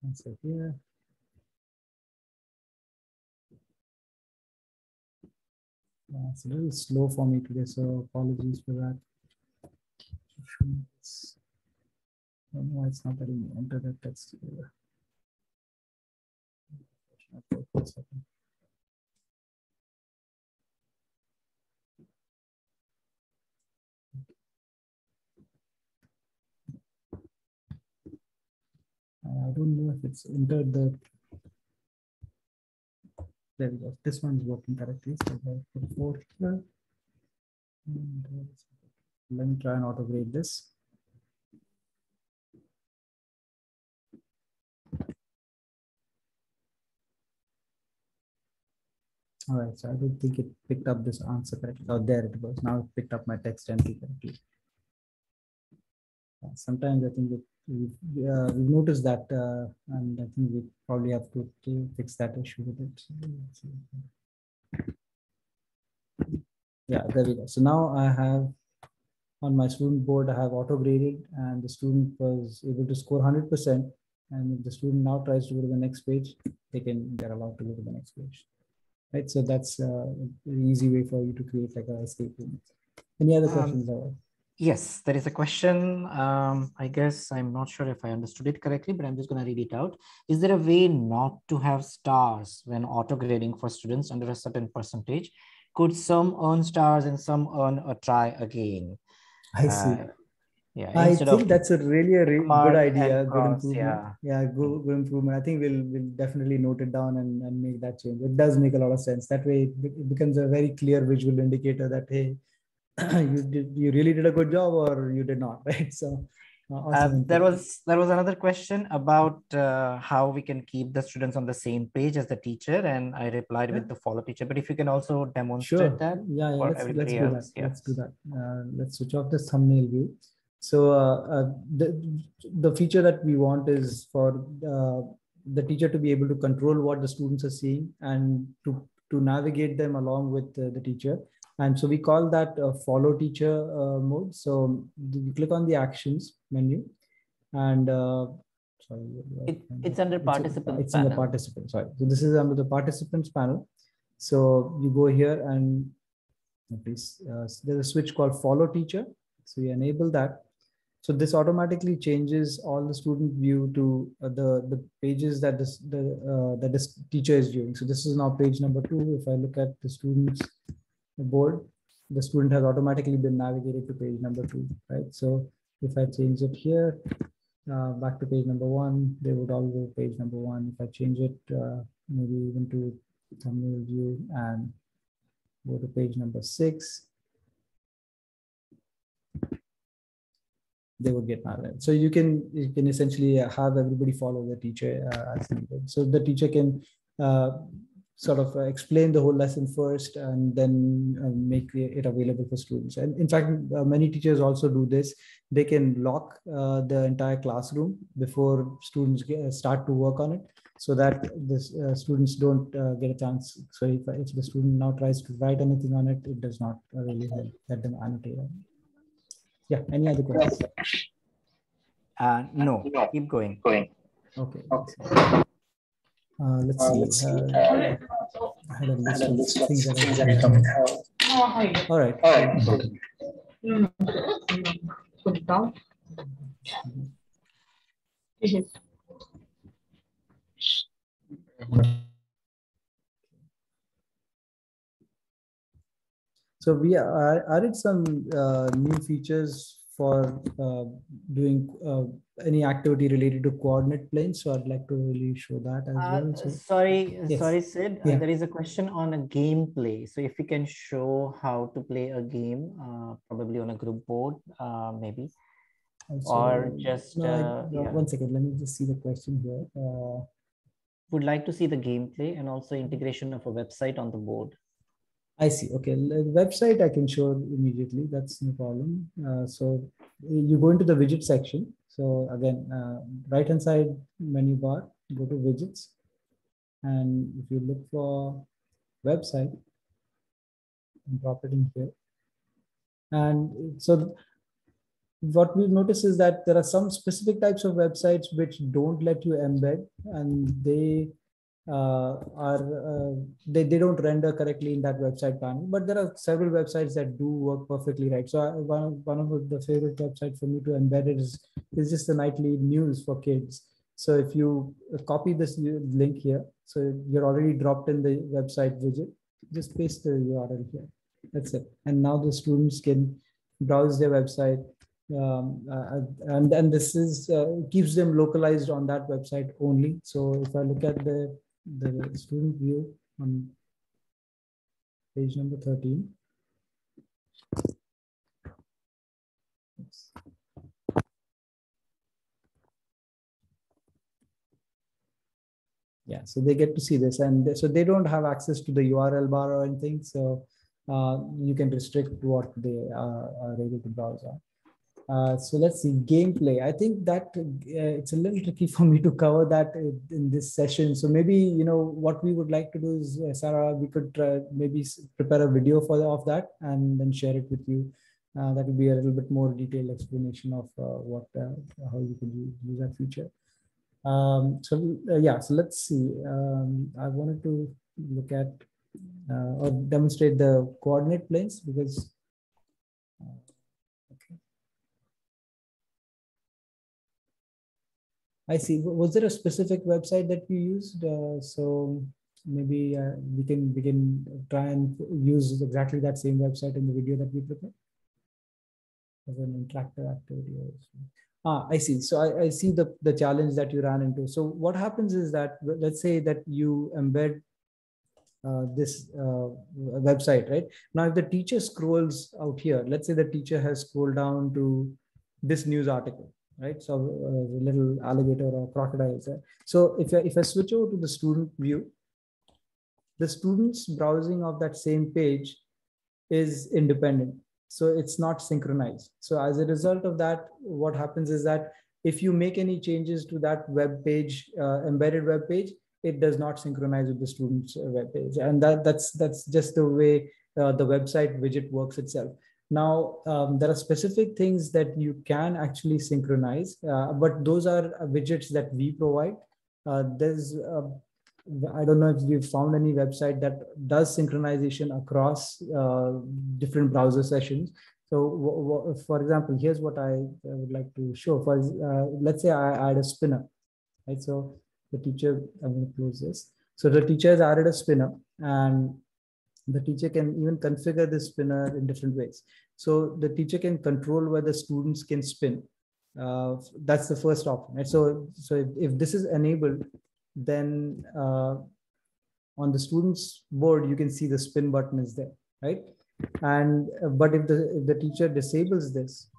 answer here. It's a little slow for me today, so apologies for that. I don't know why it's not letting me enter that text here. I don't know if it's entered the. There we go. This one's working correctly. So I put 4 here. And let me try and auto grade this. All right, so I don't think it picked up this answer correctly. Oh, there it goes. Now it picked up my text entry correctly. Sometimes I think we've noticed that, and I think we probably have to fix that issue with it. Yeah, there we go. So now I have on my student board, I have auto graded, and the student was able to score 100%. And if the student now tries to go to the next page, they're allowed to go to the next page. Right. So that's an easy way for you to create like a escape room. Any other questions? Yes, there is a question. I guess I'm not sure if I understood it correctly, but I'm just going to read it out. Is there a way not to have stars when auto grading for students under a certain percentage? Could some earn stars and some earn a try again? I see. Yeah, I think that's a really good idea. Good improvement. Yeah, good improvement. I think we'll definitely note it down and make that change. It does make a lot of sense. That way it becomes a very clear visual indicator that, hey, you really did a good job or you did not, right? So awesome. There was another question about how we can keep the students on the same page as the teacher, and I replied with the follow teacher. But if you can also demonstrate that, let's do that. Yeah. Let's do that. Let's switch off this thumbnail view. So the feature that we want is for the teacher to be able to control what the students are seeing and to navigate them along with the teacher. And so we call that follow teacher mode. So you click on the actions menu and sorry, it's under participants. It's in the participants. Sorry. So this is under the participants panel. So you go here and please, there's a switch called follow teacher. So you enable that. So this automatically changes all the student view to the pages that this teacher is viewing. So this is now page number 2. If I look at the students board, the student has automatically been navigated to page number 2, right? So if I change it here, back to page number 1, they would all go page number 1. If I change it, maybe even to thumbnail view and go to page number 6, they would get navigated. So you can essentially have everybody follow the teacher as needed. So the teacher can sort of explain the whole lesson first and then make it available for students. And in fact, many teachers also do this. They can lock the entire classroom before students start to work on it, so that the students don't get a chance. So if the student now tries to write anything on it, it does not really let them annotate it. Yeah, any other questions? No, keep going. Okay. Let's see. I had a list of things that I can cover. All right. Put it down. So we added some new features for doing any activity related to coordinate planes. So I'd like to really show that as well. So, sorry, Sid. There is a question on a gameplay. So if you can show how to play a game, probably on a group board, maybe. or just one second, let me just see the question here. Would like to see the gameplay and also integration of a website on the board. I see. Okay, the website I can show immediately. That's no problem. So you go into the widget section. So again, right hand side menu bar, go to widgets, and if you look for website, drop it in here. And so what we've noticed is that there are some specific types of websites which don't let you embed, and they they don't render correctly in that website panel. But there are several websites that do work perfectly right. So one of the favorite websites for me to embed it is just the nightly news for kids. So if you copy this link here, so you're already dropped in the website widget, just paste the URL here. That's it. And now the students can browse their website. And this is keeps them localized on that website only. So if I look at the student view on page number 13. Yeah, so they get to see this, and so they don't have access to the URL bar or anything. So you can restrict what they are able to browse on. So let's see, gameplay. I think that it's a little tricky for me to cover that in this session. So maybe, what we would like to do is, Sarah, we could maybe prepare a video of that and then share it with you. That would be a little bit more detailed explanation of how you could use that feature. Yeah, so let's see. I wanted to look at or demonstrate the coordinate planes because I see. Was there a specific website that you used? So maybe we can try and use exactly that same website in the video that we prepared as an interactive activity. I see. So I see the challenge that you ran into. So what happens is that, let's say that you embed this website, right? Now, if the teacher scrolls out here, let's say the teacher has scrolled down to this news article, right? So a little alligator or crocodile is there. So if I switch over to the student view, the student's browsing of that same page is independent. So it's not synchronized. So as a result of that, what happens is that if you make any changes to that web page, embedded web page, it does not synchronize with the student's web page. And that's just the way the website widget works itself. Now, there are specific things that you can actually synchronize, but those are widgets that we provide. I don't know if you've found any website that does synchronization across different browser sessions. So for example, here's what I would like to show. Let's say I add a spinner, right? So the teacher, I'm going to close this. So the teacher has added a spinner, and the teacher can even configure the spinner in different ways. So the teacher can control where the students can spin. That's the first option, right? So if this is enabled, then on the student's board, you can see the spin button is there, right? And but if the teacher disables this,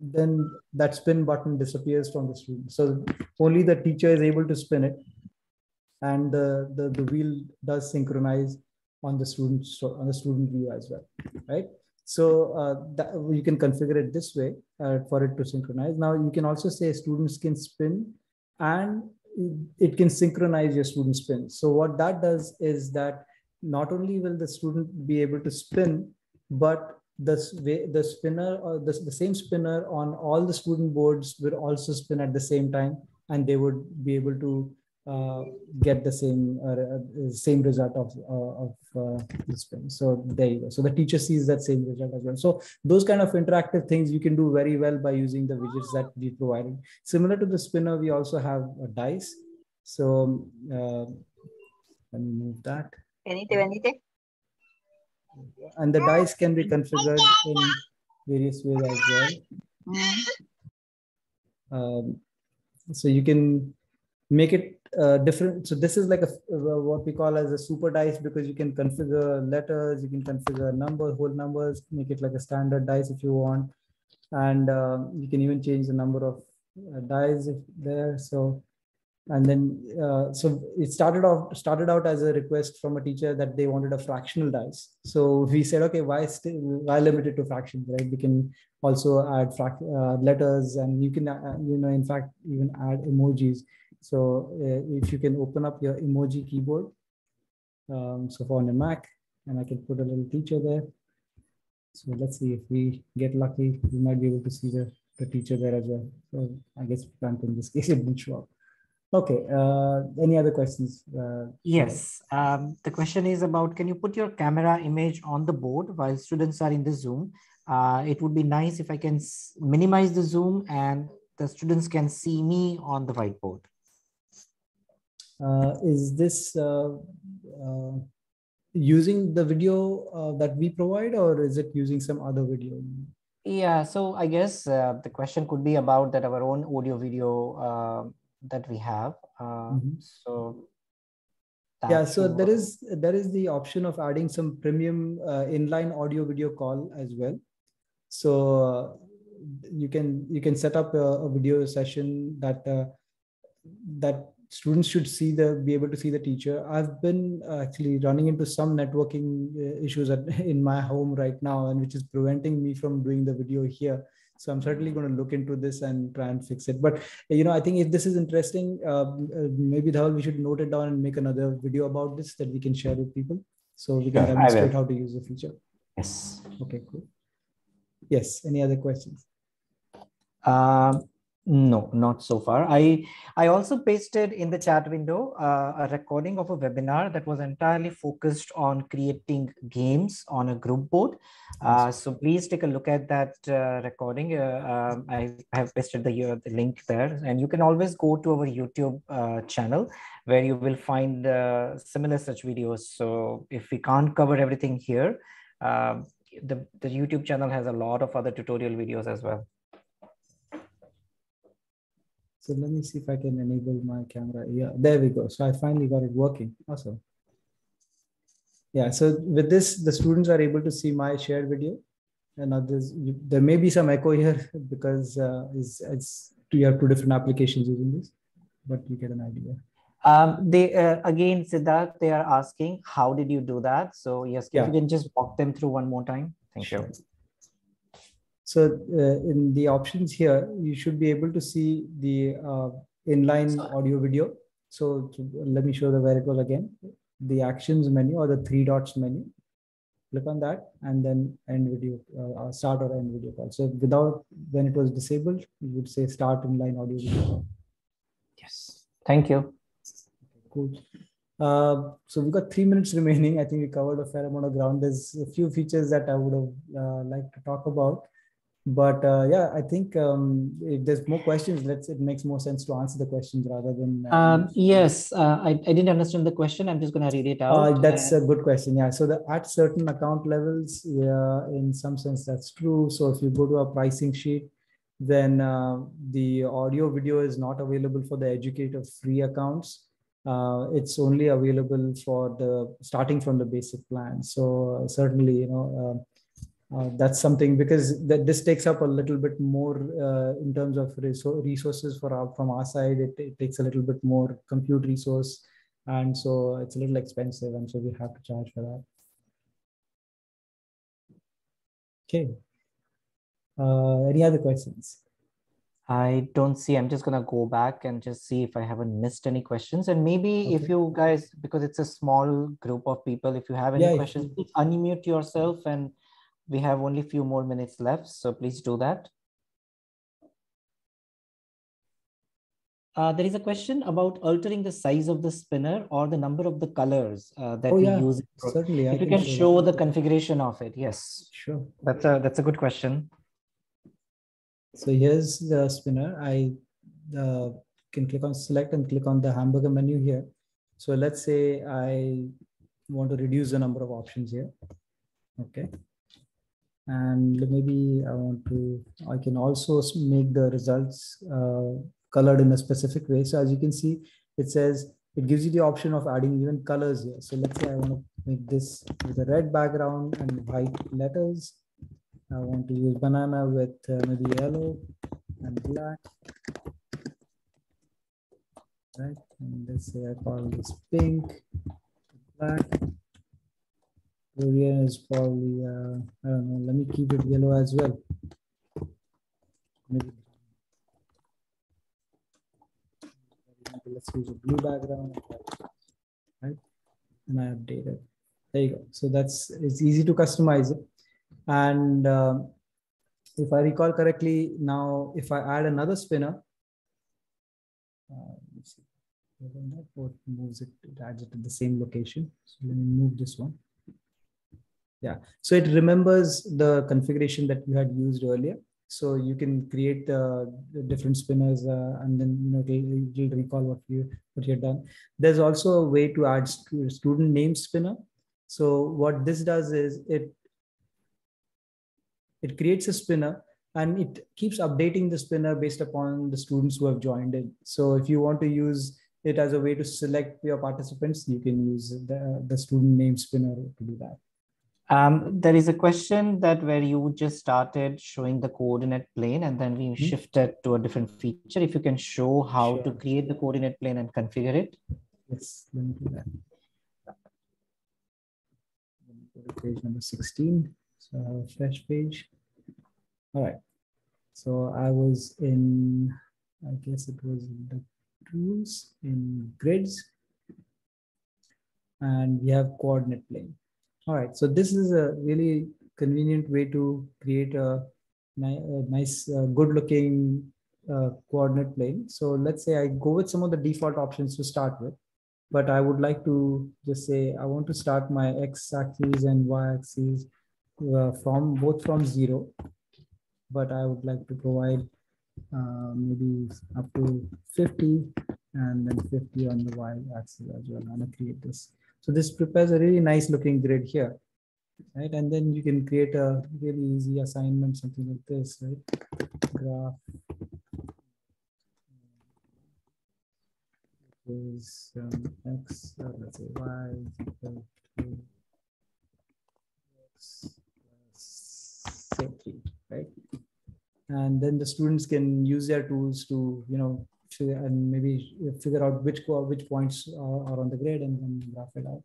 then that spin button disappears from the student. So only the teacher is able to spin it, and the wheel does synchronize on the student view as well, right? So you can configure it this way for it to synchronize. Now you can also say students can spin, and it can synchronize your student spin. So what that does is that not only will the student be able to spin, but the spinner or the same spinner on all the student boards will also spin at the same time, and they would be able to get the same result of the spin. So there you go. So the teacher sees that same result as well. So those kind of interactive things you can do very well by using the widgets that we provided. Similar to the spinner, we also have a dice. So let me move that. And the dice can be configured in various ways as well. So you can make it different. So this is like what we call as a super dice, because you can configure letters, you can configure whole numbers, make it like a standard dice if you want. And you can even change the number of dies if there. So, and then so it started out as a request from a teacher that they wanted a fractional dice. So we said, okay, why limit it to fractions, right? We can also add letters, and you can in fact even add emojis. So if you can open up your emoji keyboard, so on a Mac, and I can put a little teacher there. So let's see, if we get lucky, we might be able to see the teacher there as well. So I guess in this case it didn't show up. Okay, any other questions? Yes, the question is about, can you put your camera image on the board while students are in the Zoom? It would be nice if I can minimize the Zoom and the students can see me on the whiteboard. Is this using the video that we provide, or is it using some other video? Yeah, so I guess the question could be about that our own audio video that we have. So yeah, so there is the option of adding some premium inline audio video call as well. So you can set up a video session that that students should be able to see the teacher. I've been actually running into some networking issues in my home right now, and which is preventing me from doing the video here. So I'm certainly going to look into this and try and fix it. But I think if this is interesting, maybe Dhawal, we should note it down and make another video about this that we can share with people, so we can demonstrate how to use the feature. Yes. Okay, cool. Yes. Any other questions? No, not so far. I also pasted in the chat window a recording of a webinar that was entirely focused on creating games on a group board. So please take a look at that recording. I have pasted the link there, and you can always go to our YouTube channel where you will find similar such videos. So if we can't cover everything here, the YouTube channel has a lot of other tutorial videos as well. So let me see if I can enable my camera. Yeah, there we go. So I finally got it working. Awesome. Yeah, so with this, the students are able to see my shared video. And others, there may be some echo here because you have two different applications using this, but you get an idea. Again, Siddharth, they are asking, how did you do that? So yes, if you can just walk them through one more time. Thank you. So in the options here, you should be able to see the inline audio video. So let me show you where it was again. The actions menu or the 3 dots menu. Click on that and then end video, start or end video call. So when it was disabled, you would say start inline audio video call. Yes. Thank you. Cool. So we've got 3 minutes remaining. I think we covered a fair amount of ground. There's a few features that I would have liked to talk about. But yeah, I think if there's more questions, it makes more sense to answer the questions rather than. Yes, I didn't understand the question. I'm just going to read it out. That's a good question. Yeah. So at certain account levels, in some sense, that's true. So if you go to a pricing sheet, then the audio video is not available for the educator free accounts. It's only available for starting from the basic plan. So certainly, that's something, because this takes up a little bit more in terms of resources from our side. It takes a little bit more compute resource, and so it's a little expensive, and so we have to charge for that. Okay. Any other questions? I don't see. I'm just going to go back and just see if I haven't missed any questions. And maybe if you guys, because it's a small group of people, if you have any questions, please unmute yourself, and we have only a few more minutes left, so please do that. There is a question about altering the size of the spinner or the number of the colors that we use. Certainly. If you can show the configuration of it. Yes. Sure. That's a good question. So here's the spinner. I can click on select and click on the hamburger menu here. So let's say I want to reduce the number of options here. Okay. And maybe I can also make the results colored in a specific way. So as you can see, it gives you the option of adding even colors here. So let's say I want to make this with a red background and white letters. I want to use banana with maybe yellow and black. Right, and let's say I call this pink, black. Korean is probably, I don't know, let me keep it yellow as well. Maybe. Let's use a blue background, right? And I update it. There you go. So it's easy to customize it. And if I recall correctly, now if I add another spinner, let's see, what moves it, it adds it to the same location. So let me move this one. Yeah, so it remembers the configuration that you had used earlier. So you can create the different spinners and then it'll recall what you had done. There's also a way to add student name spinner. So what this does is it creates a spinner and it keeps updating the spinner based upon the students who have joined in. So if you want to use it as a way to select your participants, you can use the student name spinner to do that. There is a question that where you just started showing the coordinate plane and then we shifted to a different feature. If you can show how to create the coordinate plane and configure it. Yes, let me do that. Let me go to page number 16. So I have a fresh page. All right. So I was in, I guess it was the tools in grids. And we have coordinate plane. All right, so this is a really convenient way to create a nice, good-looking coordinate plane. So let's say I go with some of the default options to start with, but I would like to just say I want to start my x-axis and y-axis both from 0, but I would like to provide maybe up to 50 and then 50 on the y-axis as well. I'm gonna create this. So this prepares a really nice looking grid here, right? And then you can create a really easy assignment, something like this, right? Graph is x, let's say y equal to x plus say 3, right? And then the students can use their tools to, and maybe figure out which points are on the grid and then graph it out.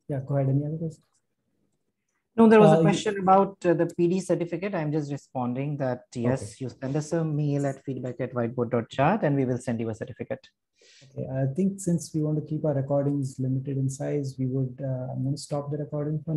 Yeah, go ahead. Any other questions? No, there was a question about the PD certificate. I'm just responding that yes, okay. You send us a mail at feedback@whiteboard.chat and we will send you a certificate. Okay, I think since we want to keep our recordings limited in size, I'm going to stop the recording for now.